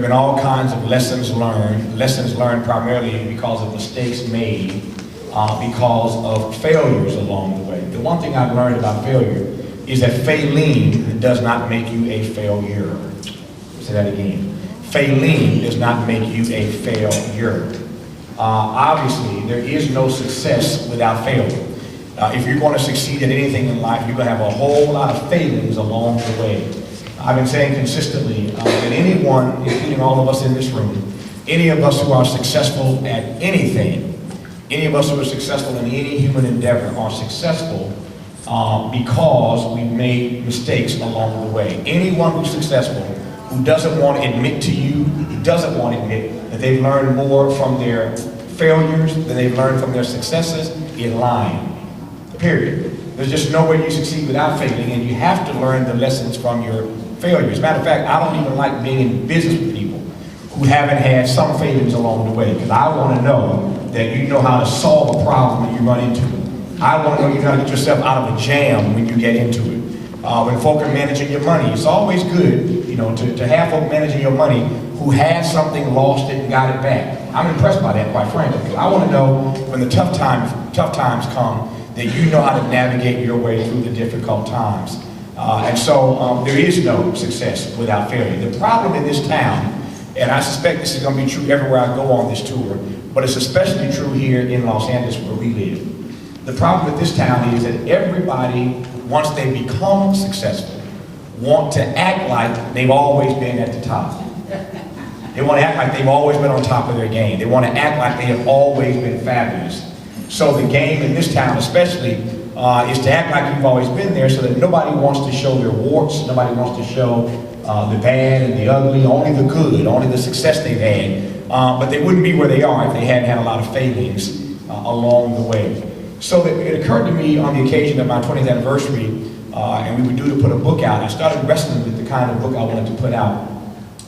have been all kinds of lessons learned primarily because of mistakes made, because of failures along the way. The one thing I've learned about failure is that failing does not make you a failure. Say that again. Failing does not make you a failure. Obviously, there is no success without failure. If you're going to succeed at anything in life, you're going to have a whole lot of failings along the way. I've been saying consistently that anyone, including all of us in this room, any of us who are successful at anything, any of us who are successful in any human endeavor are successful because we made mistakes along the way. Anyone who's successful who doesn't want to admit to you, doesn't want to admit that they've learned more from their failures than they've learned from their successes is lying. Period. There's just no way you succeed without failing, and you have to learn the lessons from your failures. Matter of fact, I don't even like being in business with people who haven't had some failings along the way, because I want to know that you know how to solve a problem when you run into it. I want to know you know how to get yourself out of a jam when you get into it. When folk are managing your money, it's always good, you know, to have folk managing your money who had something, lost it, and got it back. I'm impressed by that, quite frankly. I want to know when the tough times come, that you know how to navigate your way through the difficult times. And so there is no success without failure. The problem in this town, and I suspect this is going to be true everywhere I go on this tour, but it's especially true here in Los Angeles where we live. The problem with this town is that everybody, once they become successful, want to act like they've always been at the top. They want to act like they've always been on top of their game. They want to act like they have always been fabulous. So the game in this town especially is to act like you've always been there, so that nobody wants to show their warts, nobody wants to show the bad and the ugly, only the good, only the success they've had. But they wouldn't be where they are if they hadn't had a lot of failings along the way. So it occurred to me on the occasion of my 20th anniversary, and we were due to put a book out. I started wrestling with the kind of book I wanted to put out.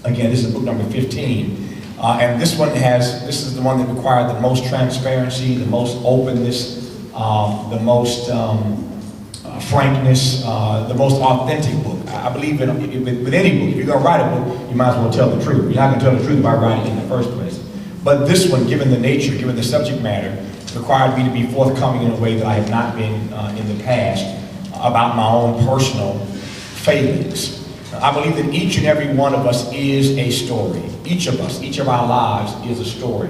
Again, this is book number 15. And this is the one that required the most transparency, the most openness, the most frankness, the most authentic book. I believe with any book, if you're going to write a book, you might as well tell the truth. You're not going to tell the truth by writing it in the first place. But this one, given the nature, given the subject matter, required me to be forthcoming in a way that I have not been in the past about my own personal failings. I believe that each and every one of us is a story. Each of us, each of our lives is a story.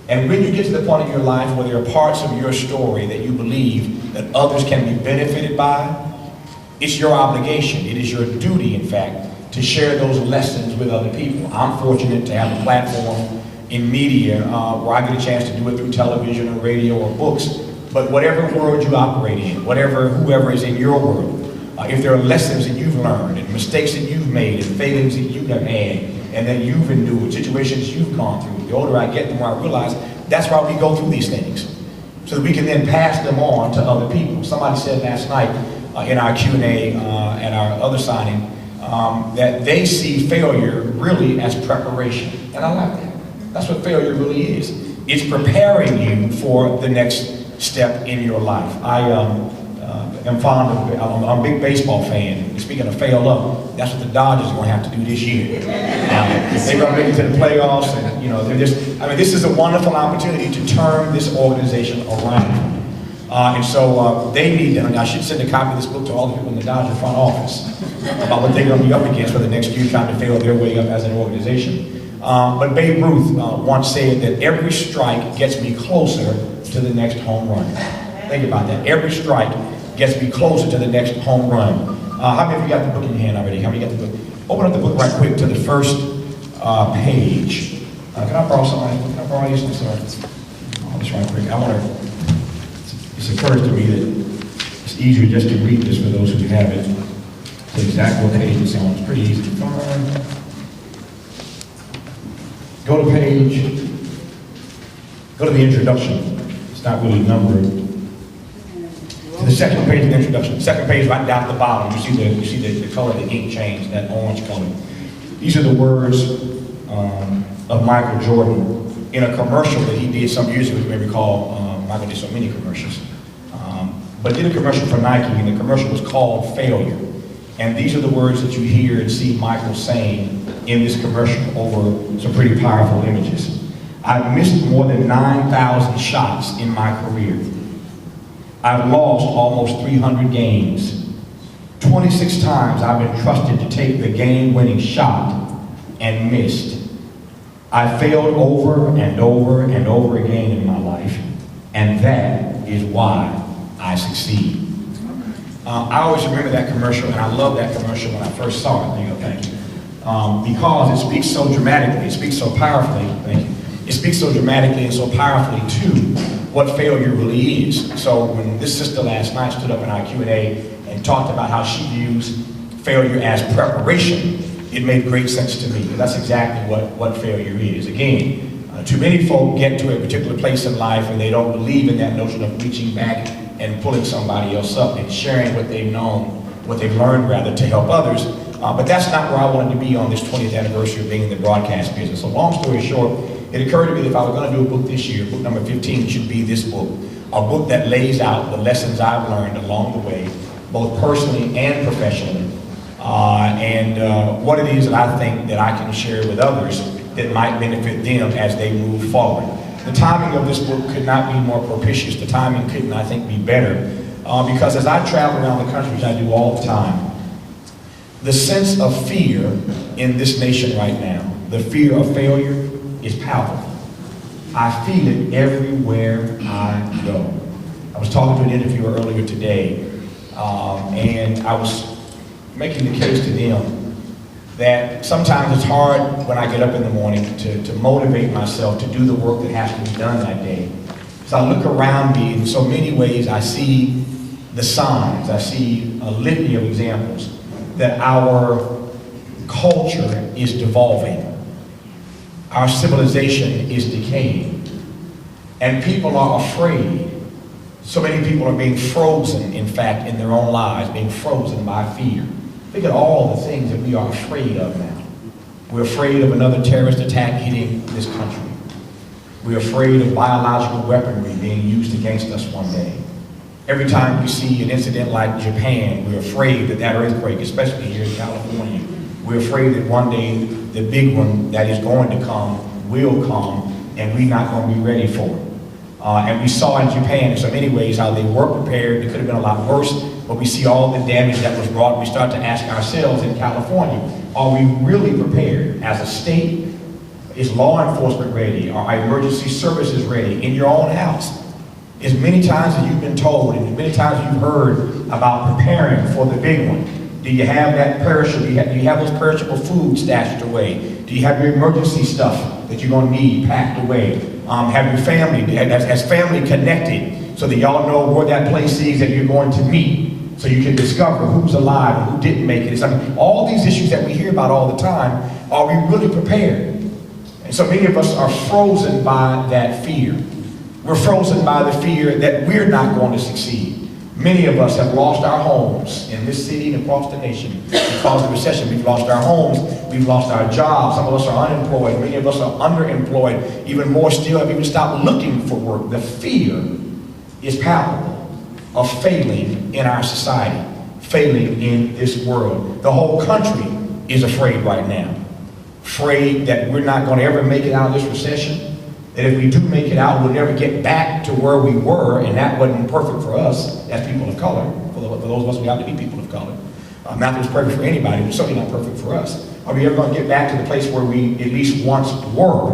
And when you get to the point in your life where there are parts of your story that you believe that others can be benefited by, it's your obligation, it is your duty, in fact, to share those lessons with other people. I'm fortunate to have a platform in media where I get a chance to do it through television or radio or books. But whatever world you operate in, whoever is in your world, if there are lessons that you've learned and mistakes that you've made and failings that you have had and that you've endured, situations you've gone through, the older I get, the more I realize that's why we go through these things, so that we can then pass them on to other people. Somebody said last night in our Q&A and our other signing that they see failure really as preparation. And I like that. That's what failure really is. It's preparing you for the next step in your life. I'm a big baseball fan. Speaking of fail up, that's what the Dodgers are going to have to do this year. They're going to make it to the playoffs, and this is a wonderful opportunity to turn this organization around. And so they need to, I should send a copy of this book to all the people in the Dodger front office about what they're going to be up against for the next year, trying to fail their way up as an organization. But Babe Ruth once said that every strike gets me closer to the next home run. Think about that. Every strike gets me closer to the next home run. How many of you got the book in your hand already? How many got the book? Open up the book right quick to the first page. Can I borrow somebody? Can I borrow this? This right quick. It's occurs to me that it's easier just to read this for those who have it. The exact what page it's on. It's pretty easy to find. Go to the introduction. It's not really numbered. To the second page of the introduction. Second page right down at the bottom. You see the color of the ink change, that orange color. These are the words of Michael Jordan in a commercial that he did some years ago. You may recall, Michael did so many commercials. But did a commercial for Nike, and the commercial was called Failure. And these are the words that you hear and see Michael saying in this commercial over some pretty powerful images. I've missed more than 9,000 shots in my career. I've lost almost 300 games. 26 times I've been trusted to take the game-winning shot and missed. I failed over and over and over again in my life, and that is why I succeed. I always remember that commercial, and I love that commercial when I first saw it. Thank you. Because it speaks so dramatically, it speaks so powerfully, thank you. It speaks so dramatically and so powerfully to what failure really is. So when this sister last night stood up in our Q&A and talked about how she views failure as preparation, it made great sense to me. That's exactly what failure is. Again, too many folk get to a particular place in life and they don't believe in that notion of reaching back and pulling somebody else up and sharing what they've known, what they've learned rather, to help others. But that's not where I wanted to be on this 20th anniversary of being in the broadcast business. So long story short, it occurred to me that if I was going to do a book this year, book number 15 should be this book. A book that lays out the lessons I've learned along the way, both personally and professionally, and what it is that I think that I can share with others that might benefit them as they move forward. The timing of this book could not be more propitious. The timing couldn't, I think, be better. Because as I travel around the country, which I do all the time, the sense of fear in this nation right now, the fear of failure, is palpable. I feel it everywhere I go. I was talking to an interviewer earlier today, and I was making the case to them that sometimes it's hard when I get up in the morning to motivate myself to do the work that has to be done that day. So I look around me, in so many ways I see the signs, I see a litany of examples that our culture is devolving. Our civilization is decaying. And people are afraid. So many people are being frozen, in fact, in their own lives, being frozen by fear. Think of all the things that we are afraid of now. We're afraid of another terrorist attack hitting this country. We're afraid of biological weaponry being used against us one day. Every time we see an incident like Japan, we're afraid that that earthquake, especially here in California, we're afraid that one day the big one that is going to come will come, and we're not going to be ready for it. And we saw in Japan, in so many ways, how they were prepared. It could have been a lot worse, but we see all the damage that was wrought. We start to ask ourselves in California, are we really prepared as a state? Is law enforcement ready? Are our emergency services ready? In your own house? As many times as you've been told, and as many times you've heard about preparing for the big one, do you have that perishable? Do you have those perishable foods stashed away? Do you have your emergency stuff that you're going to need packed away? Have your family, has family connected so that y'all know where that place is that you're going to meet, so you can discover who's alive and who didn't make it? I mean, all these issues that we hear about all the time, are we really prepared? And so many of us are frozen by that fear. We're frozen by the fear that we're not going to succeed. Many of us have lost our homes in this city and across the nation because of the recession. We've lost our homes, we've lost our jobs, some of us are unemployed, many of us are underemployed, even more still have even stopped looking for work. The fear is palpable of failing in our society, failing in this world. The whole country is afraid right now. Afraid that we're not going to ever make it out of this recession. That if we do make it out, we'll never get back to where we were, and that wasn't perfect for us as people of color. For those of us who happen to be people of color. Not that it's perfect for anybody, but certainly not perfect for us. Are we ever going to get back to the place where we at least once were?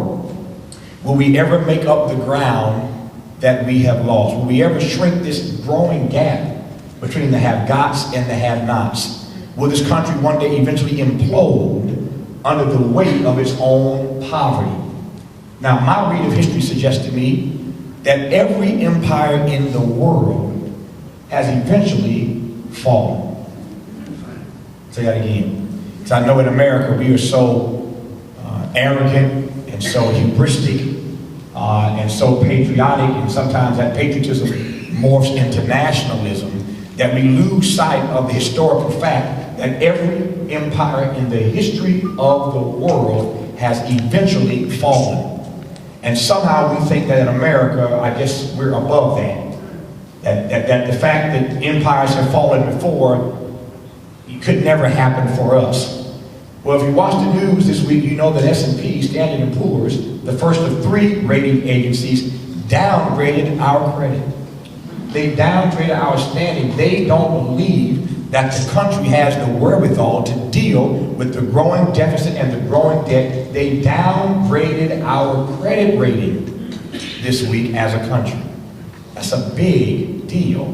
Will we ever make up the ground that we have lost? Will we ever shrink this growing gap between the have-gots and the have-nots? Will this country one day eventually implode under the weight of its own poverty? Now, my read of history suggests to me that every empire in the world has eventually fallen. Say that again. Because I know in America we are so arrogant and so hubristic and so patriotic, and sometimes that patriotism morphs into nationalism, that we lose sight of the historical fact that every empire in the history of the world has eventually fallen. And somehow we think that in America, I guess we're above that. That the fact that empires have fallen before, it could never happen for us. Well, if you watch the news this week, you know that S&P, Standard & Poor's, the first of 3 rating agencies, downgraded our credit. They downgraded our standing. They don't believe that the country has the wherewithal to deal with the growing deficit and the growing debt. They downgraded our credit rating this week as a country. That's a big deal.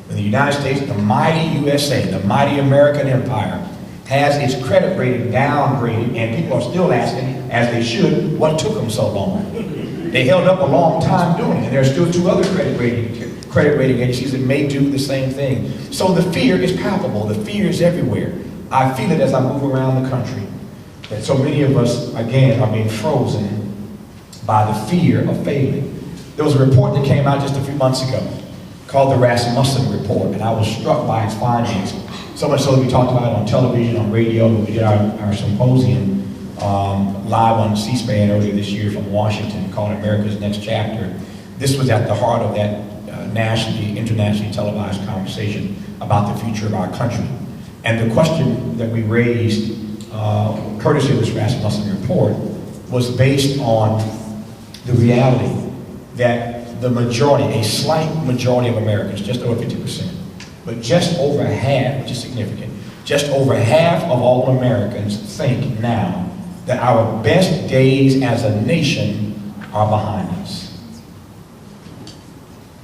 In the United States, the mighty USA, the mighty American empire, has its credit rating downgraded, and people are still asking, as they should, what took them so long? They held up a long time doing it, and there are still 2 other credit rating agencies that may do the same thing. So the fear is palpable. The fear is everywhere. I feel it as I move around the country, that so many of us, again, are being frozen by the fear of failing. There was a report that came out just a few months ago called the Rasmussen Report, and I was struck by its findings, so much so that we talked about it on television, on radio. We did our symposium live on C-SPAN earlier this year from Washington called America's Next Chapter. This was at the heart of that internationally televised conversation about the future of our country. And the question that we raised, courtesy of this Rasmussen Report, was based on the reality that the majority, a slight majority of Americans, just over 50%, but just over half, which is significant, just over half of all Americans think now that our best days as a nation are behind us.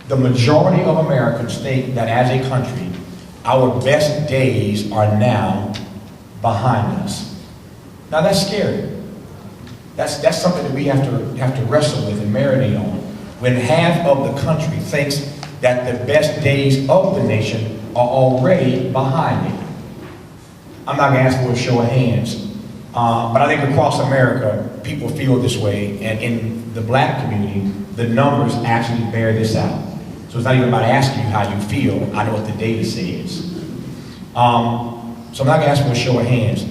The majority of Americans think that as a country, our best days are now behind us. Now that's scary. That's something that we have to wrestle with and marinate on. When half of the country thinks that the best days of the nation are already behind it. I'm not going to ask for a show of hands, but I think across America, people feel this way, and in the black community, the numbers actually bear this out. So it's not even about asking you how you feel. I know what the data says. So I'm not going to ask for a show of hands.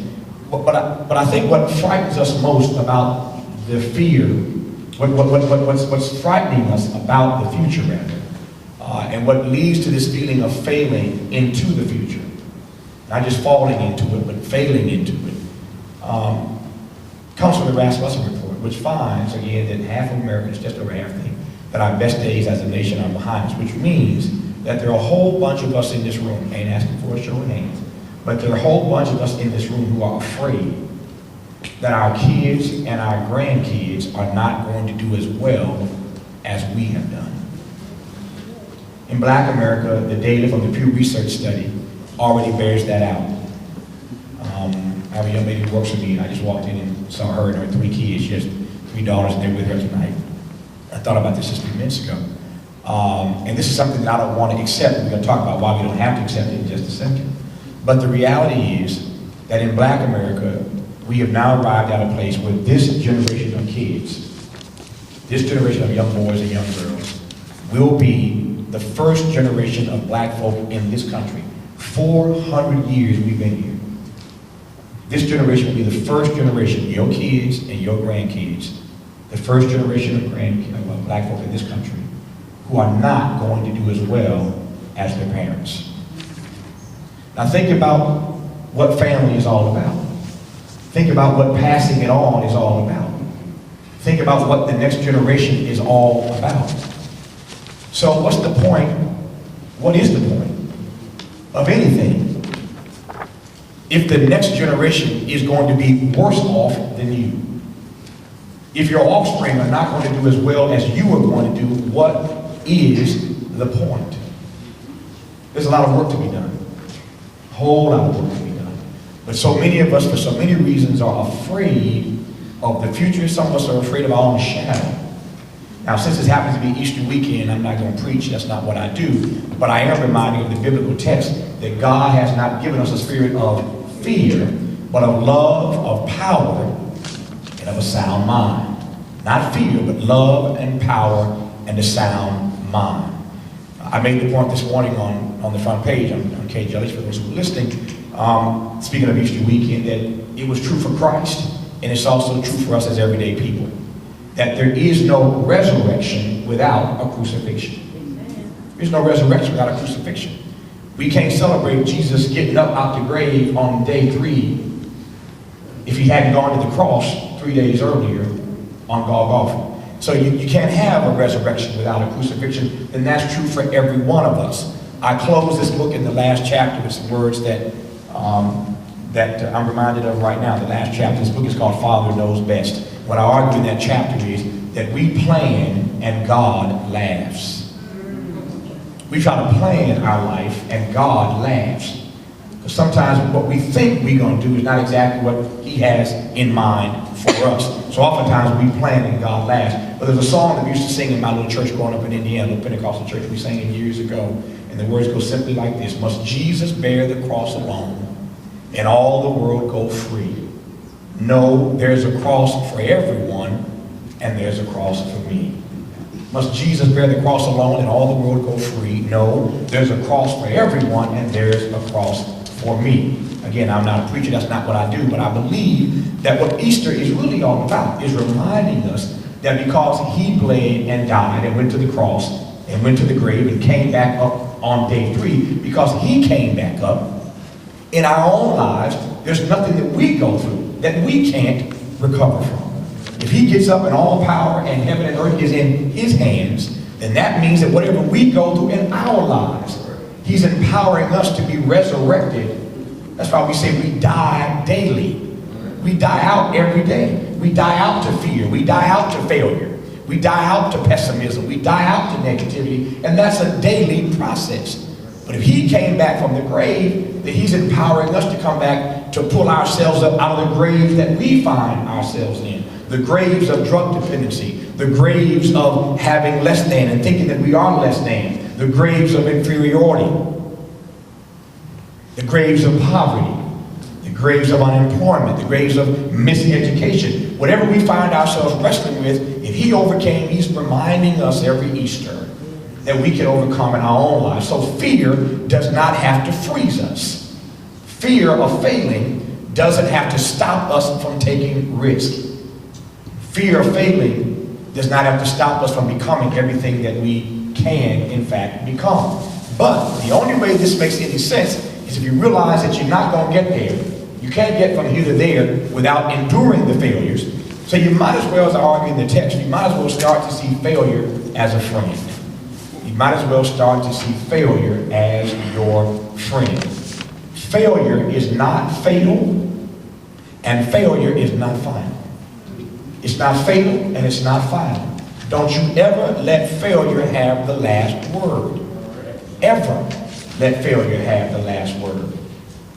But I think what frightens us most about the fear, what's frightening us about the future, rather, and what leads to this feeling of failing into the future, not just falling into it, but failing into it, comes from the Rasmussen Report, which finds, again, that half of Americans, just over half, think that our best days as a nation are behind us, which means that there are a whole bunch of us in this room, ain't asking for a show of hands, but there are a whole bunch of us in this room who are afraid that our kids and our grandkids are not going to do as well as we have done. In Black America, the data from the Pew Research study already bears that out. I have a young lady who works with me, and I just walked in and saw her and her 3 kids. She has 3 daughters, and they're with her tonight. I thought about this just a few minutes ago. And this is something that I don't want to accept. We're going to talk about why we don't have to accept it in just a second. But the reality is that in Black America, we have now arrived at a place where this generation of kids, this generation of young boys and young girls, will be the first generation of black folk in this country. 400 years we've been here. This generation will be the first generation, your kids and your grandkids, the first generation of black folk in this country who are not going to do as well as their parents. Now think about what family is all about. Think about what passing it on is all about. Think about what the next generation is all about. So what's the point? What is the point of anything if the next generation is going to be worse off than you? If your offspring are not going to do as well as you are going to do, what is the point? There's a lot of work to be done. A whole lot of work to be done. But so many of us, for so many reasons, are afraid of the future. Some of us are afraid of our own shadow. Now, since this happens to be Easter weekend, I'm not going to preach. That's not what I do. But I am reminding of the biblical text that God has not given us a spirit of fear, but of love, of power, and of a sound mind. Not fear, but love and power and a sound mind. I made the point this morning on the front page on KJLH for those who are listening, speaking of Easter weekend, that it was true for Christ, and it's also true for us as everyday people, that there is no resurrection without a crucifixion. There's no resurrection without a crucifixion. We can't celebrate Jesus getting up out the grave on day 3 if he hadn't gone to the cross 3 days earlier on Golgotha. So you can't have a resurrection without a crucifixion, and that's true for every one of us. I close this book in the last chapter with some words that I'm reminded of right now. The last chapter, this book is called Father Knows Best. What I argue in that chapter is that we plan and God laughs. We try to plan our life and God laughs. Because sometimes what we think we're going to do is not exactly what he has in mind for us. So oftentimes we plan and God laughs. But there's a song that we used to sing in my little church growing up in Indiana, the Pentecostal church. We sang it years ago. And the words go simply like this: must Jesus bear the cross alone and all the world go free? No, there's a cross for everyone, and there's a cross for me. Must Jesus bear the cross alone and all the world go free? No, there's a cross for everyone, and there's a cross for me. Again, I'm not a preacher, that's not what I do, but I believe that what Easter is really all about is reminding us that because he bled and died and went to the cross and went to the grave and came back up on day 3, because he came back up, in our own lives, there's nothing that we go through that we can't recover from. If he gets up and all power and heaven and earth is in his hands, then that means that whatever we go through in our lives, he's empowering us to be resurrected. That's why we say we die daily. We die out every day. We die out to fear. We die out to failure. We die out to pessimism. We die out to negativity. And that's a daily process. But if he came back from the grave, then he's empowering us to come back to pull ourselves up out of the graves that we find ourselves in. The graves of drug dependency. The graves of having less than and thinking that we are less than. The graves of inferiority. The graves of poverty. The graves of unemployment. The graves of miseducation. Whatever we find ourselves wrestling with, if he overcame, he's reminding us every Easter that we can overcome in our own lives. So fear does not have to freeze us. Fear of failing doesn't have to stop us from taking risk. Fear of failing does not have to stop us from becoming everything that we can, in fact, become. But the only way this makes any sense is if you realize that you're not going to get there. You can't get from here to there without enduring the failures. So you might as well, as I argue in the text, you might as well start to see failure as a friend. You might as well start to see failure as your friend. Failure is not fatal, and failure is not final. It's not fatal, and it's not final. Don't you ever let failure have the last word. Ever let failure have the last word.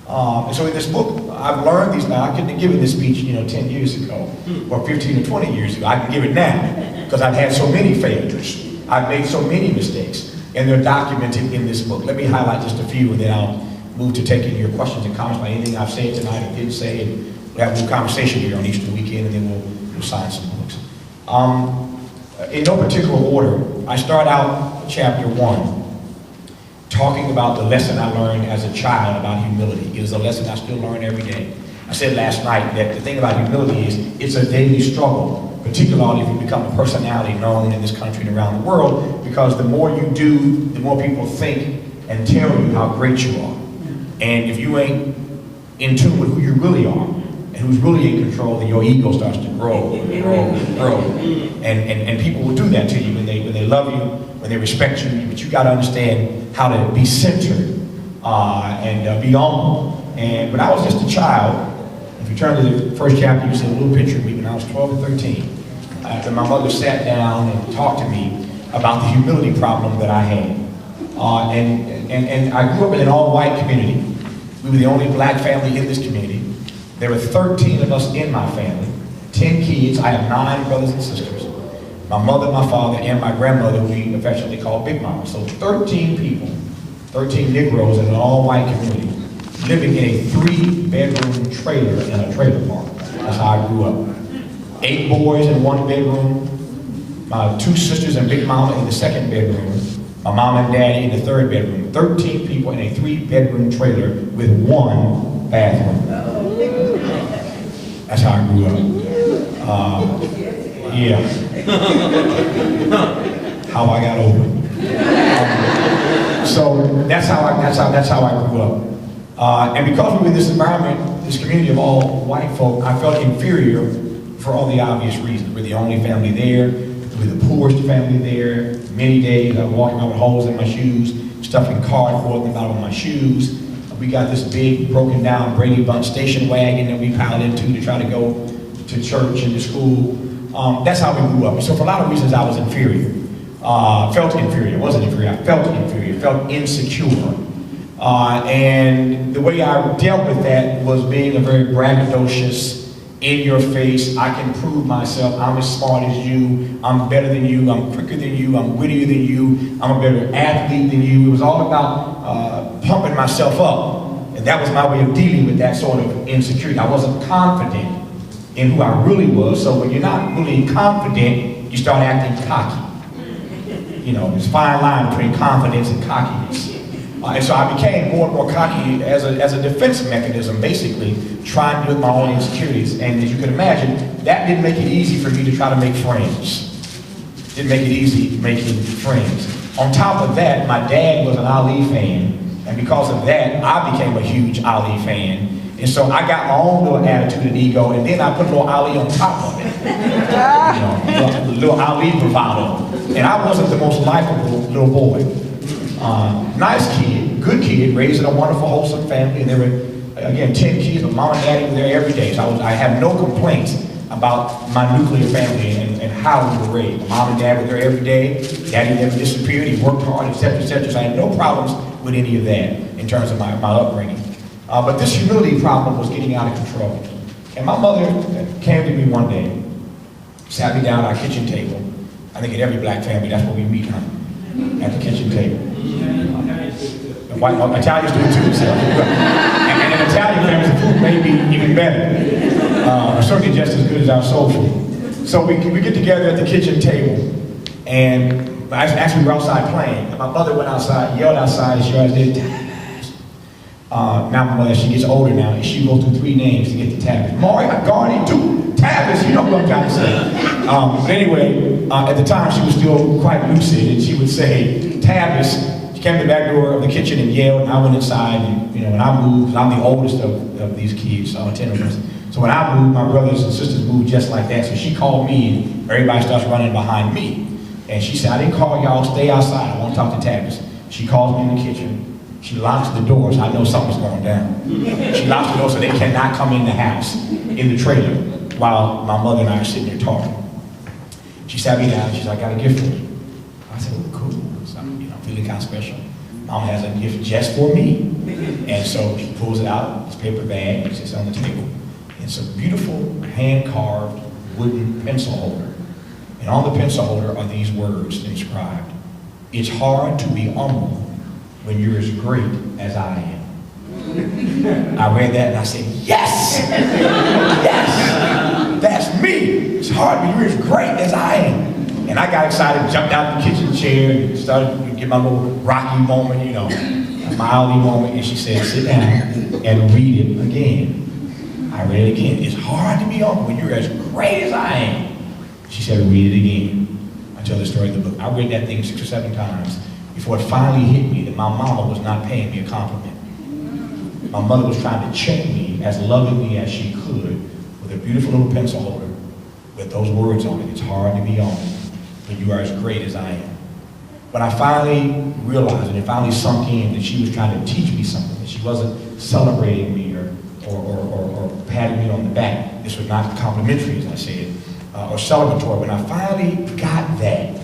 And so in this book, I've learned these now. I couldn't have given this speech, 10 years ago, or 15 or 20 years ago. I can give it now, because I've had so many failures. I've made so many mistakes, and they're documented in this book. Let me highlight just a few, and then I'll move to taking your questions and comments about anything I've said tonight or didn't say, and we'll have a little conversation here on Easter weekend, and then we'll sign some books. In no particular order, I start out chapter 1 talking about the lesson I learned as a child about humility. It is a lesson I still learn every day. I said last night that the thing about humility is it's a daily struggle, particularly if you become a personality known in this country and around the world, because the more you do, the more people think and tell you how great you are. And if you ain't in tune with who you really are and who's really in control, then your ego starts to grow and grow and grow. And people will do that to you when they love you, when they respect you, but you got to understand how to be centered and be humble. And when I was just a child, if you turn to the first chapter, you see a little picture of me when I was 12 and 13. After my mother sat down and talked to me about the humility problem that I had. And I grew up in an all-white community. We were the only black family in this community. There were 13 of us in my family, 10 kids. I have 9 brothers and sisters. My mother, my father, and my grandmother, we affectionately called Big Mama. So 13 people, 13 Negroes in an all-white community, living in a 3-bedroom trailer in a trailer park. That's how I grew up. 8 boys in 1 bedroom, my 2 sisters and Big Mama in the 2nd bedroom, my mom and daddy in the 3rd bedroom. 13 people in a 3-bedroom trailer with 1 bathroom. That's how I grew up. Yeah. How I got over it. So that's how I grew up. And because we were in this environment, this community of all white folk, I felt inferior for all the obvious reasons. We're the only family there. We're the poorest family there. Many days I was walking around with holes in my shoes, stuffing cardboard in the bottom of my shoes. We got this big, broken down Brady Bunch station wagon that we piled into to try to go to church and to school. That's how we grew up. So for a lot of reasons I was inferior. Felt inferior. I wasn't inferior. I felt inferior. Felt insecure. And the way I dealt with that was being a very braggadocious, in your face, I can prove myself, I'm as smart as you, I'm better than you, I'm quicker than you, I'm wittier than you, I'm a better athlete than you. It was all about pumping myself up. And that was my way of dealing with that sort of insecurity. I wasn't confident in who I really was, so when you're not really confident, you start acting cocky. You know, there's a fine line between confidence and cockiness. And so I became more and more cocky as a defense mechanism, basically, trying to deal with my own insecurities. And as you can imagine, that didn't make it easy for me to try to make friends. Didn't make it easy making friends. On top of that, my dad was an Ali fan, and because of that, I became a huge Ali fan. And so I got my own little attitude and ego, and then I put a little Ali on top of it. You know, a little Ali bravado. And I wasn't the most likable little boy. Nice kid, good kid, raised in a wonderful, wholesome family. And there were, again, 10 kids, but mom and daddy were there every day. So I have no complaints about my nuclear family and how we were raised. Mom and dad were there every day. Daddy never disappeared. He worked hard, etc., etc. So I had no problems with any of that in terms of my upbringing. But this humility problem was getting out of control. And my mother came to me one day, sat me down at our kitchen table. I think in every black family, that's where we meet, huh? At the kitchen table. Italians do it too, so. And in Italian families, the food may be even better. Certainly just as good as our soul food. So we get together at the kitchen table, and actually we were outside playing. And my mother went outside, yelled outside, and she always did Tavis. Now my mother, she gets older now, and she goes through 3 names to get to Tavis. Maury, Gardy, Tavis, you know what I'm trying to say. But anyway, at the time she was still quite lucid, and she would say, Tavis. She came to the back door of the kitchen and yelled, and I went inside, and you know, when I moved, I'm the oldest of these kids, 10 of us. So when I moved, my brothers and sisters moved just like that. So she called me, and everybody starts running behind me. And she said, I didn't call y'all, stay outside, I want to talk to Tavis. She calls me in the kitchen. She locks the door, so I know something's going down. She locks the door so they cannot come in the house, in the trailer, while my mother and I are sitting there talking. She sat me down, she said, I got a gift for you. I said, oh, cool. So I'm feeling kind of special. Mom has a gift just for me. And so she pulls it out, this paper bag, it sits on the table. It's a beautiful hand-carved wooden pencil holder. And on the pencil holder are these words inscribed. It's hard to be humble when you're as great as I am. I read that and I said, yes! Yes! That's me! It's hard when you're as great as I am. And I got excited, jumped out the kitchen chair, and started to get my little Rocky moment, you know, my Ali moment. And she said, sit down and read it again. I read it again. It's hard to be humble when you're as great as I am. She said, read it again. I tell the story in the book. I read that thing 6 or 7 times before it finally hit me that my mama was not paying me a compliment. My mother was trying to check me as lovingly as she could with a beautiful little pencil holder with those words on it. It's hard to be humble when you are as great as I am. When I finally realized, and it finally sunk in, that she was trying to teach me something, that she wasn't celebrating me or patting me on the back. This was not complimentary, as I said, or celebratory. When I finally got that,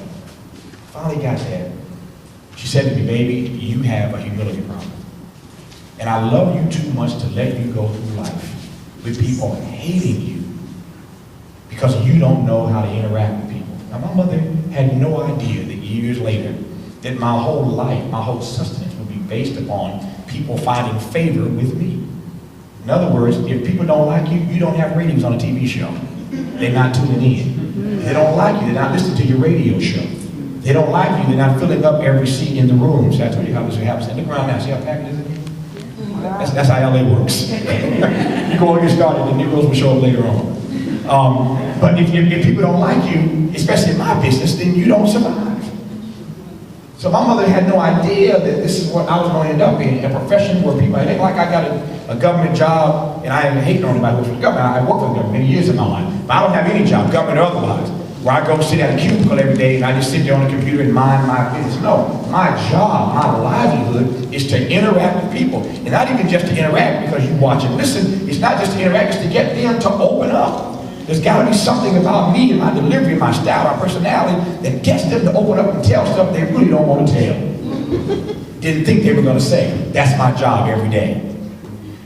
she said to me, baby, you have a humility problem. And I love you too much to let you go through life with people hating you because you don't know how to interact with people. Now, my mother had no idea that years later that my whole life, my whole sustenance would be based upon people finding favor with me. In other words, if people don't like you, you don't have ratings on a TV show. They're not tuning in. They don't like you, they're not listening to your radio show. They don't like you, they're not filling up every seat in the room. So I told you how this happens. Look around now, see how packed it is? That's how LA works. You go and get started, the Negroes will show up later on. But if people don't like you, especially in my business, then you don't survive. So my mother had no idea that this is what I was going to end up in, a profession where people, it ain't like I got a government job, and I ain't hating on anybody who works for the government. I worked for the government many years in my life, but I don't have any job, government or otherwise, where I go sit at a cubicle every day and I just sit there on the computer and mind my business. No, my job, my livelihood is to interact with people. And not even just to interact because you watch and listen. It's not just to interact, it's to get them to open up. There's got to be something about me and my delivery, my style, my personality that gets them to open up and tell stuff they really don't want to tell. Didn't think they were going to say. That's my job every day.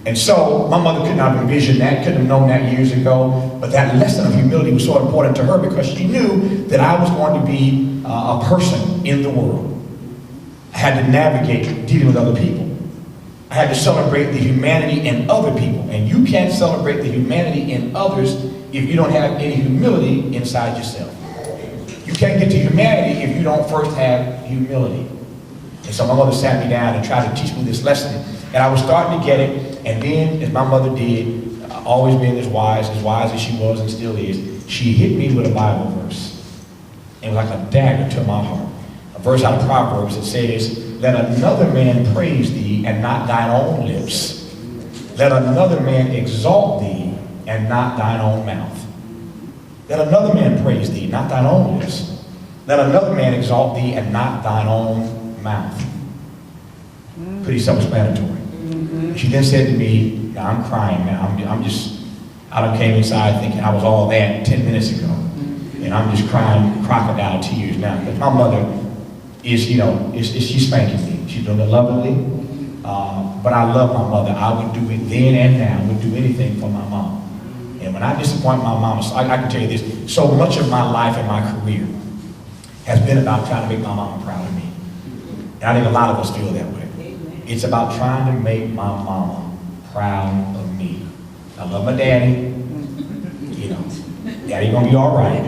And so my mother could not have envisioned that, couldn't have known that years ago, but that lesson of humility was so important to her because she knew that I was going to be a person in the world. I had to navigate dealing with other people. I had to celebrate the humanity in other people. And you can't celebrate the humanity in others if you don't have any humility inside yourself. You can't get to humanity if you don't first have humility. And so my mother sat me down and tried to teach me this lesson. And I was starting to get it. And then, as my mother did, always being as wise as she was and still is, she hit me with a Bible verse. It was like a dagger to my heart. A verse out of Proverbs that says, "Let another man praise thee and not thine own lips. Let another man exalt thee and not thine own mouth." Let another man praise thee, not thine own lips. Let another man exalt thee and not thine own mouth. Pretty self-explanatory. She then said to me, now I'm crying now, I done came inside thinking I was all that 10 minutes ago. And I'm just crying crocodile tears now. Because my mother is, she's spanking me. She's doing it lovingly. But I love my mother. I would do it then and now. I would do anything for my mom. And when I disappoint my mama, I can tell you this, so much of my life and my career has been about trying to make my mama proud of me. And I think a lot of us feel that way. It's about trying to make my mama proud of me. I love my daddy. Daddy gonna be all right.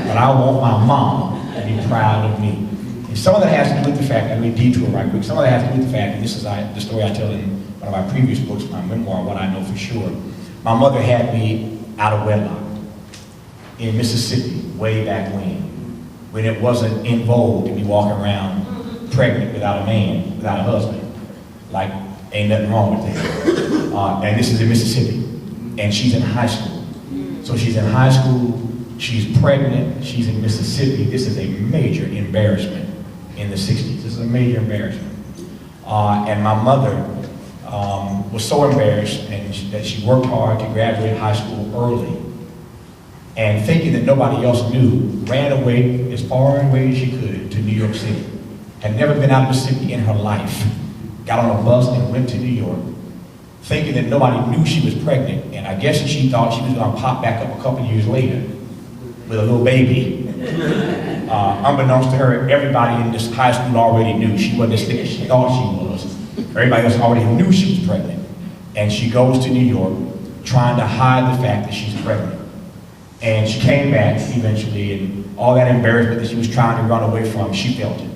But I want my mom to be proud of me. And some of that has to do with the fact, let me detour right quick, some of that has to do with the fact, and this is the story I tell in one of my previous books, my memoir, What I Know for Sure. My mother had me out of wedlock in Mississippi way back when it wasn't in vogue to be walking around pregnant without a man, without a husband. Like, ain't nothing wrong with that. And this is in Mississippi. And she's in high school. So she's in high school, she's pregnant, she's in Mississippi. This is a major embarrassment in the 60s. This is a major embarrassment. And my mother was so embarrassed that she worked hard to graduate high school early. And thinking that nobody else knew, ran away as far away as she could to New York City. Had never been out of Mississippi in her life. Got on a bus and went to New York, thinking that nobody knew she was pregnant. And I guess she thought she was going to pop back up a couple years later with a little baby. Unbeknownst to her, everybody in this high school already knew. She wasn't as thick as she thought she was. Everybody else already knew she was pregnant. And she goes to New York trying to hide the fact that she's pregnant. And she came back eventually, and all that embarrassment that she was trying to run away from, she felt it.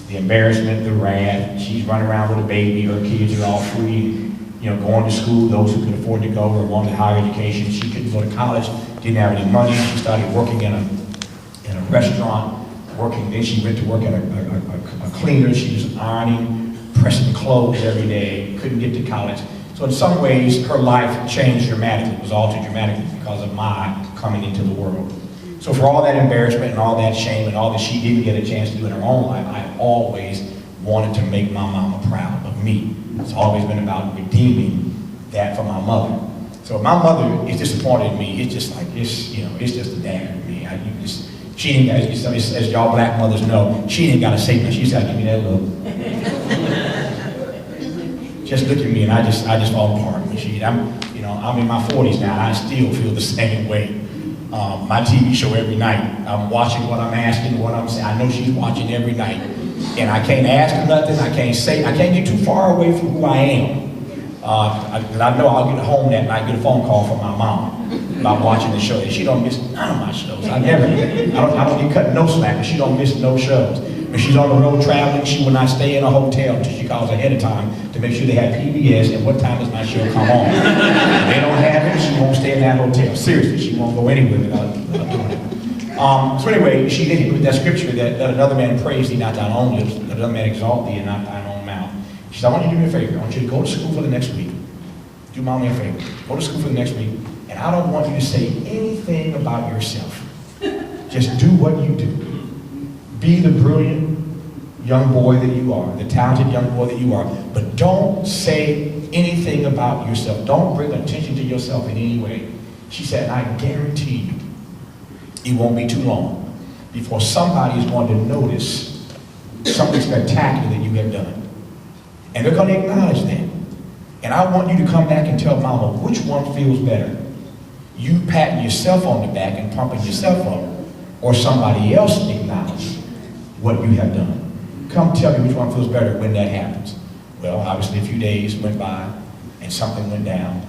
The embarrassment, the wrath. She's running around with a baby, her kids are all free, going to school, those who could afford to go or wanted higher education. She couldn't go to college, didn't have any money. She started working in a restaurant, then she went to work at a cleaner. She was ironing, pressing clothes every day, couldn't get to college. So in some ways, her life changed dramatically. It was altered dramatically because of my coming into the world. So for all that embarrassment and all that shame and all that she didn't get a chance to do in her own life, I always wanted to make my mama proud of me. It's always been about redeeming that for my mother. So if my mother is disappointed in me, it's just like, it's just a dagger to me. She ain't got, as y'all black mothers know, she ain't got to say nothing. She's got to give me that look. Just look at me and I just fall apart. I'm in my 40s now, I still feel the same way. My TV show every night, I'm watching what I'm asking, what I'm saying. I know she's watching every night. And I can't ask her nothing, I can't get too far away from who I am. I know I'll get home that night, get a phone call from my mom about watching the show. And she don't miss none of my shows. I don't get cut no slack, but she don't miss no shows. When she's on the road traveling, she will not stay in a hotel until she calls ahead of time to make sure they have PBS and what time does my show come on. If they don't have it, she won't stay in that hotel. Seriously, she won't go anywhere without doing it. So anyway, she did hit with that scripture that let another man praise thee, not thine own lips, let another man exalt thee, and not thine own mouth. She said, I want you to do me a favor. I want you to go to school for the next week. Do mommy a favor. Go to school for the next week, and I don't want you to say anything about yourself. Just do what you do. Be the brilliant young boy that you are, the talented young boy that you are, but don't say anything about yourself. Don't bring attention to yourself in any way. She said, I guarantee you, it won't be too long before somebody is going to notice something spectacular that you have done. And they're going to acknowledge that. And I want you to come back and tell mama which one feels better. You patting yourself on the back and pumping yourself up, or somebody else acknowledge what you have done. Come tell me which one feels better when that happens. Well, obviously a few days went by and something went down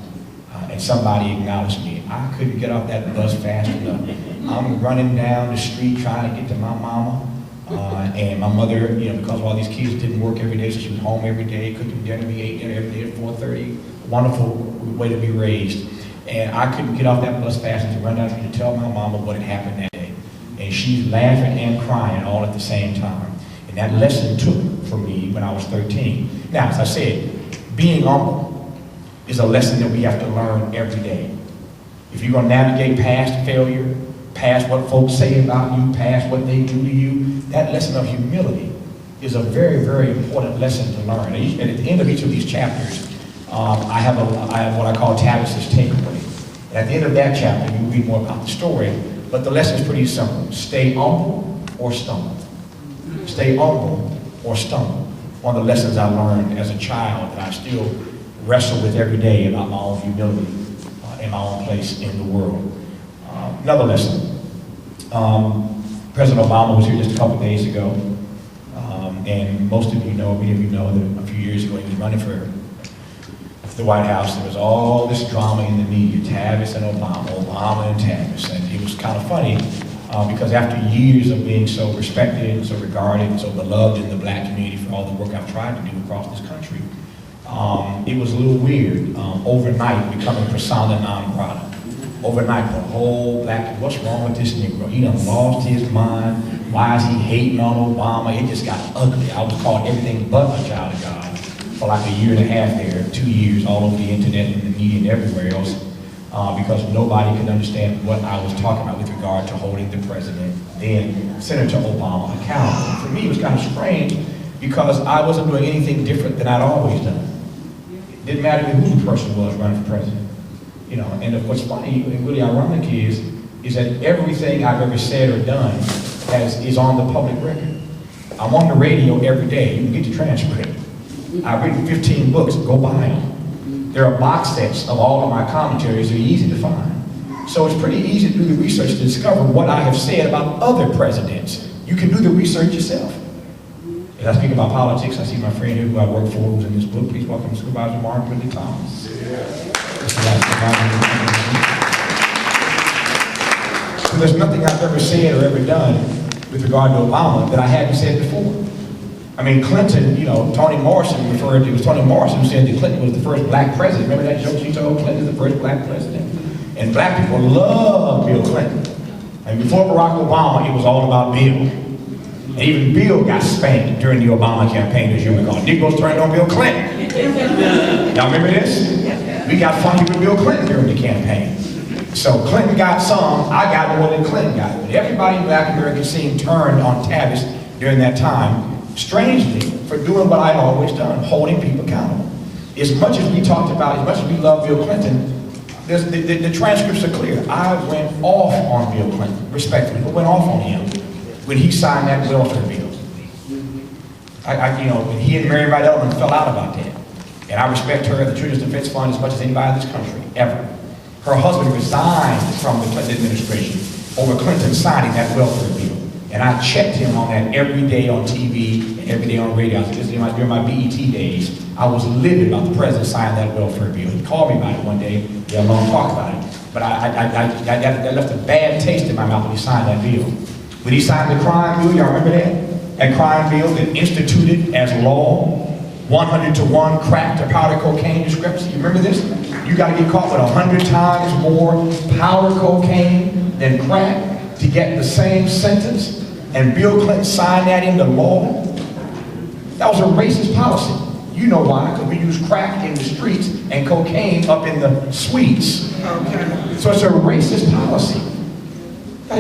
and somebody acknowledged me. I couldn't get off that bus fast enough. I'm running down the street trying to get to my mama. And my mother, because all these kids didn't work every day, so she was home every day, cooking dinner. We ate dinner every day at 4:30. Wonderful way to be raised. And I couldn't get off that bus fast enough to run down the street to tell my mama what had happened that day. And she's laughing and crying all at the same time. And that lesson took for me when I was 13. Now, as I said, being humble is a lesson that we have to learn every day. If you're going to navigate past failure, past what folks say about you, past what they do to you, that lesson of humility is a very, very important lesson to learn. And at the end of each of these chapters, I have what I call Tavis's takeaway. And at the end of that chapter, you read more about the story, but the lesson is pretty simple. Stay humble or stumble. Stay humble or stumble. One of the lessons I learned as a child that I still wrestle with every day about my own humility and my own place in the world. Another lesson. President Obama was here just a couple of days ago, and most of you know, many of you know that a few years ago he was running for the White House. There was all this drama in the media, Tavis and Obama and Tavis, and it was kind of funny because after years of being so respected and so regarded and so beloved in the black community for all the work I've tried to do across this country, it was a little weird overnight becoming persona non grata. Overnight, the whole black, what's wrong with this Negro? He done lost his mind. Why is he hating on Obama? It just got ugly. I was called everything but a child of God for like a year and a half there, 2 years, all over the internet and the media and everywhere else, because nobody could understand what I was talking about with regard to holding the president, then Senator Obama, accountable. For me, it was kind of strange because I wasn't doing anything different than I'd always done. It didn't matter who the person was running for president. And what's funny and really ironic is that everything I've ever said or done is on the public record. I'm on the radio every day. You can get the transcript. I've written 15 books. Go buy them. There are box sets of all of my commentaries. They're easy to find. So it's pretty easy to do the research to discover what I have said about other presidents. You can do the research yourself. As I speak about politics, I see my friend here who I work for who's in this book. Please welcome Supervisor Mark Whitley Thomas. So there's nothing I've ever said or ever done with regard to Obama that I hadn't said before. I mean, Clinton, Toni Morrison referred to, it was Toni Morrison who said that Clinton was the first black president. Remember that joke she told? Clinton is the first black president. And black people love Bill Clinton. And before Barack Obama, it was all about Bill. And even Bill got spanked during the Obama campaign, as you recall. Negroes turned on Bill Clinton. Y'all remember this? We got funny with Bill Clinton during the campaign. So Clinton got some, I got more than Clinton got. But everybody in the black American scene turned on Tavis during that time, strangely, for doing what I'd always done, holding people accountable. As much as we talked about, as much as we love Bill Clinton, the transcripts are clear. I went off on Bill Clinton, respectfully, but went off on him when he signed that welfare bill. When he and Mary Wright Edelman fell out about that. And I respect her and the Children's Defense Fund as much as anybody in this country, ever. Her husband resigned from the Clinton administration over Clinton signing that welfare bill. And I checked him on that every day on TV and every day on radio. During my BET days, I was livid about the president signing that welfare bill. He called me about it one day. We had a long talk about it. But that left a bad taste in my mouth when he signed that bill. When he signed the crime bill, y'all remember that? That crime bill that instituted as law 100-to-1 crack to powder cocaine discrepancy. You remember this? You got to get caught with 100 times more powder cocaine than crack to get the same sentence, and Bill Clinton signed that into law. That was a racist policy. You know why? Because we use crack in the streets and cocaine up in the suites. Okay. So it's a racist policy.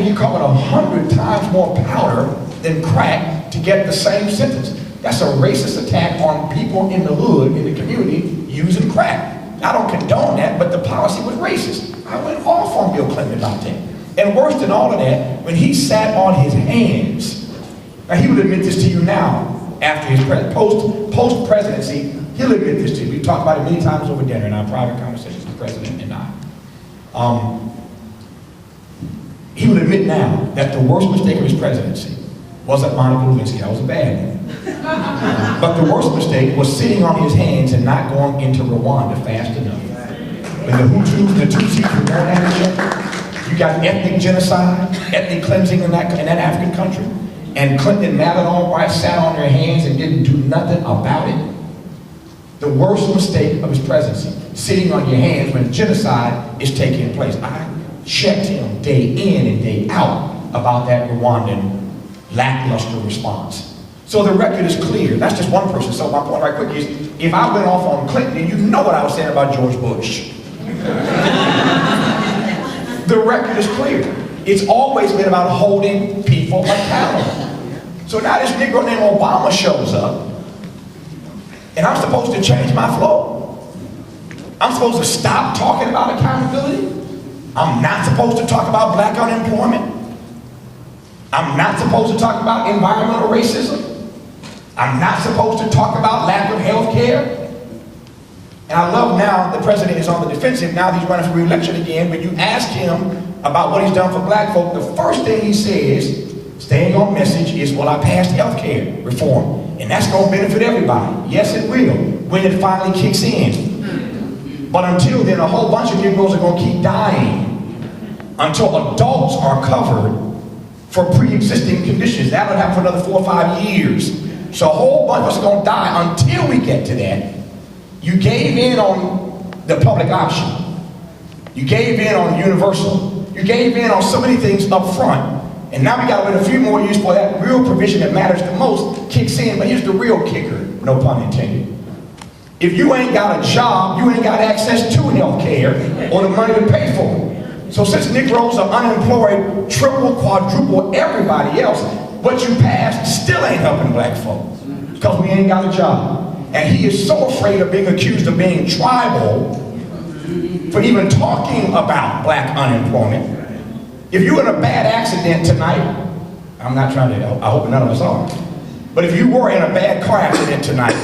You call it 100 times more powder than crack to get the same sentence. That's a racist attack on people in the hood, in the community, using crack. I don't condone that, but the policy was racist. I went off on Bill Clinton about that. And worse than all of that, when he sat on his hands, now he would admit this to you now, after his post-presidency, he'll admit this to you. We talked about it many times over dinner in our private conversations, the president and I. He would admit now that the worst mistake of his presidency wasn't Monica Lewinsky. That was a bad one. But the worst mistake was sitting on his hands and not going into Rwanda fast enough. When the Hutus and the Tutsis were going at each other, you got ethnic genocide, ethnic cleansing in that African country, and Clinton and Madeleine Albright sat on their hands and didn't do nothing about it. The worst mistake of his presidency, sitting on your hands when genocide is taking place. I checked him day in and day out about that Rwandan lackluster response. So the record is clear. That's just one person. So my point right quick is, if I went off on Clinton, then you know what I was saying about George Bush. The record is clear. It's always been about holding people accountable. So now this Negro named Obama shows up, and I'm supposed to change my flow? I'm supposed to stop talking about accountability? I'm not supposed to talk about black unemployment? I'm not supposed to talk about environmental racism? I'm not supposed to talk about lack of health care? And I love now the president is on the defensive. Now he's running for re-election again. When you ask him about what he's done for black folk, the first thing he says, staying on message, is, well, I passed health care reform. And that's going to benefit everybody. Yes, it will, when it finally kicks in. But until then, a whole bunch of Negroes are going to keep dying until adults are covered for pre-existing conditions. That'll happen for another 4 or 5 years. So a whole bunch of us are going to die until we get to that. You gave in on the public option. You gave in on universal. You gave in on so many things up front. And now we got to wait a few more years for that real provision that matters the most kicks in. But here's the real kicker, no pun intended. If you ain't got a job, you ain't got access to health care or the money to pay for it. So since Negroes are unemployed, triple, quadruple everybody else, what you passed still ain't helping black folks because we ain't got a job. And he is so afraid of being accused of being tribal for even talking about black unemployment. If you're in a bad accident tonight, I'm not trying to, I hope none of us are, but if you were in a bad car accident tonight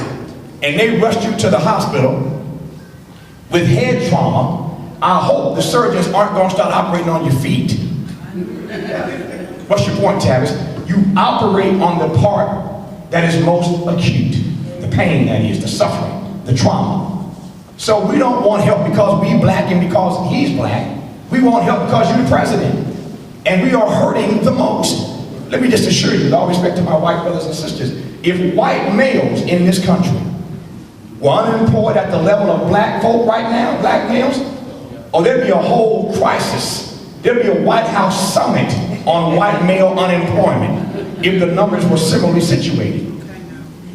and they rushed you to the hospital with head trauma, I hope the surgeons aren't going to start operating on your feet. What's your point, Tavis? You operate on the part that is most acute. The pain, that is, the suffering, the trauma. So we don't want help because we black and because he's black. We want help because you're the president. And we are hurting the most. Let me just assure you, with all respect to my white brothers and sisters, if white males in this country were unemployed at the level of black folk right now, black males, oh, there'd be a whole crisis. There'd be a White House summit on white male unemployment if the numbers were similarly situated.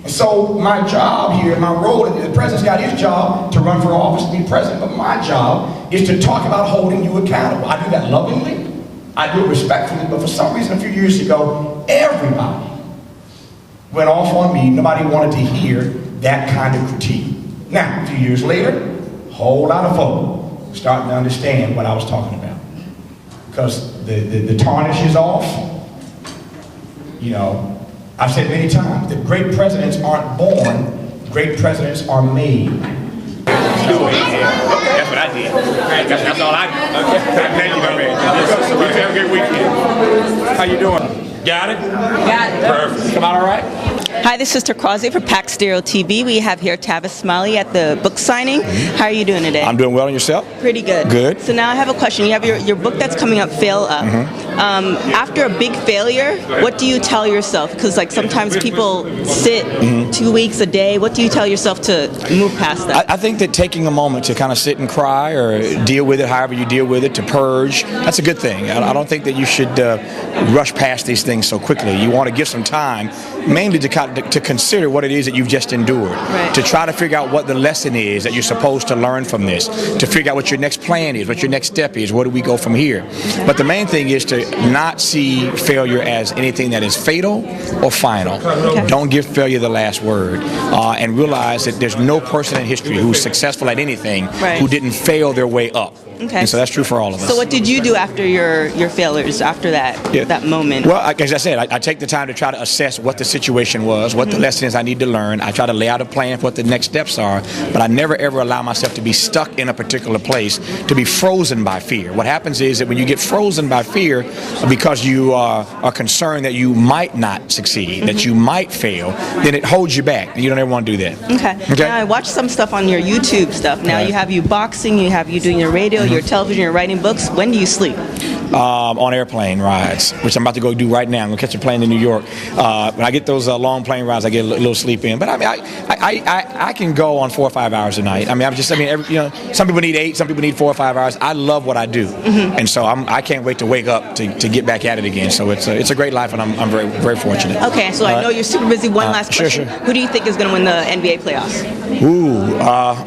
So my job here, my role, the president's got his job to run for office, to be president, but my job is to talk about holding you accountable. I do that lovingly, I do it respectfully, but for some reason a few years ago, everybody went off on me. Nobody wanted to hear that kind of critique. Now, a few years later, a whole lot of folk starting to understand what I was talking about. Because the tarnish is off. You know, I've said many times that great presidents aren't born, great presidents are made. That's what I did. That's all I did. Okay. Thank you, my man. Have a good weekend. How you doing? Got it? Got it. Perfect. Come out all right? Hi, this is Torkwase for Pack Stereo TV. We have here Tavis Smiley at the book signing. How are you doing today? I'm doing well, and yourself? Pretty good. Good. So now I have a question. You have your book that's coming up, Fail Up. After a big failure, what do you tell yourself? Because like sometimes people sit 2 weeks, a day. What do you tell yourself to move past that? I think that taking a moment to kind of sit and cry or deal with it, however you deal with it, to purge, that's a good thing. I don't think that you should rush past these things so quickly. You want to give some time, mainly to consider what it is that you've just endured, to try to figure out what the lesson is that you're supposed to learn from this, to figure out what your next plan is, what your next step is, where do we go from here. But the main thing is to not see failure as anything that is fatal or final. Don't give failure the last word, and realize that there's no person in history who's successful at anything who didn't fail their way up. And so that's true for all of us. So what did you do after your failures, after that moment? Well, as I said, I take the time to try to assess what the situation was, what the lessons I need to learn. I try to lay out a plan for what the next steps are, but I never ever allow myself to be stuck in a particular place, to be frozen by fear. What happens is that when you get frozen by fear because you are concerned that you might not succeed, that you might fail, then it holds you back, and you don't ever want to do that. Okay. Now, I watched some stuff on your YouTube stuff. Now you have you boxing, you have you doing your radio, your television, you're writing books. When do you sleep? On airplane rides, which I'm about to go do right now. I'm gonna catch a plane in New York. When I get those long plane rides, I get a little sleep in. But I mean, I can go on 4 or 5 hours a night. I mean, some people need 8, some people need 4 or 5 hours. I love what I do, and so I can't wait to wake up to get back at it again. So it's a great life, and I'm very, very fortunate. Okay, so I know you're super busy. One last question: Who do you think is going to win the NBA playoffs?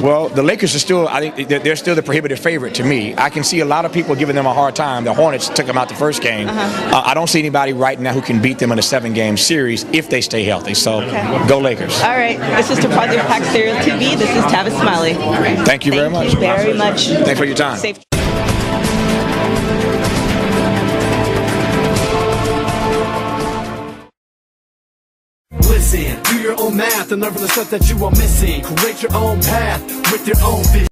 Well, the Lakers are still. I think they're still the prohibitive favorite to me. I can see a lot of people giving them a hard time. The Hornets took them out the first game. I don't see anybody right now who can beat them in a 7-game series if they stay healthy. So go Lakers. All right. This is Torkwase of Pack Stereo TV. This is Tavis Smiley. Thank you very much. Thank you very much. Thanks for your time. Safe. Listen, do your own math and learn from the stuff that you are missing. Create your own path with your own vision.